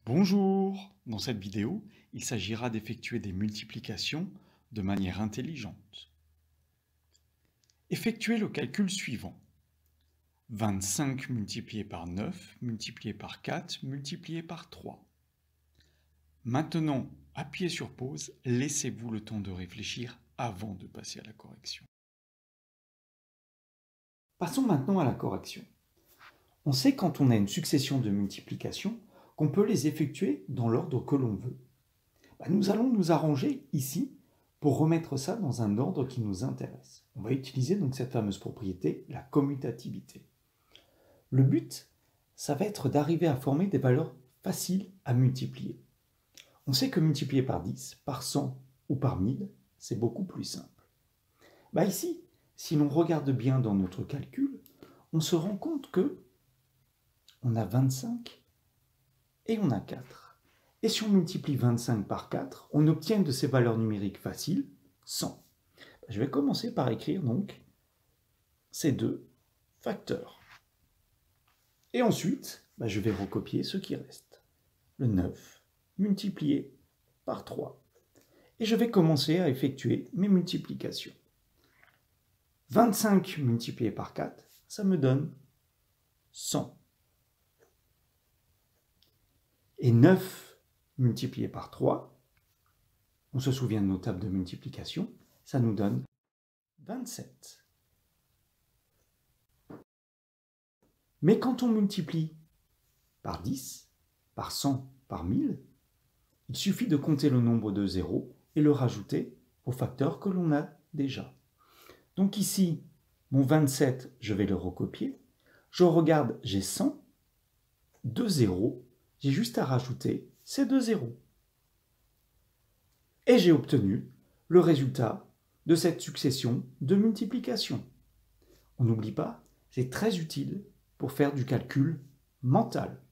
Bonjour! Dans cette vidéo, il s'agira d'effectuer des multiplications de manière intelligente. Effectuez le calcul suivant. 25 multiplié par 9, multiplié par 4, multiplié par 3. Maintenant, appuyez sur pause, laissez-vous le temps de réfléchir avant de passer à la correction. Passons maintenant à la correction. On sait quand on a une succession de multiplications qu'on peut les effectuer dans l'ordre que l'on veut. Nous allons nous arranger ici pour remettre ça dans un ordre qui nous intéresse. On va utiliser donc cette fameuse propriété, la commutativité. Le but, ça va être d'arriver à former des valeurs faciles à multiplier. On sait que multiplier par 10, par 100 ou par 1000, c'est beaucoup plus simple. Ici, si l'on regarde bien dans notre calcul, on se rend compte que on a 25 et on a 4. Et si on multiplie 25 par 4, on obtient de ces valeurs numériques faciles 100. Je vais commencer par écrire donc ces deux facteurs. Et ensuite, je vais recopier ce qui reste. Le 9 multiplié par 3. Et je vais commencer à effectuer mes multiplications. 25 multiplié par 4, ça me donne 100. Et 9 multiplié par 3, on se souvient de nos tables de multiplication, ça nous donne 27. Mais quand on multiplie par 10, par 100, par 1000, il suffit de compter le nombre de zéros et le rajouter au facteur que l'on a déjà. Donc ici, mon 27, je vais le recopier. Je regarde, j'ai 100, 2 zéros, j'ai juste à rajouter ces 2 zéros. Et j'ai obtenu le résultat de cette succession de multiplication. On n'oublie pas, c'est très utile pour faire du calcul mental.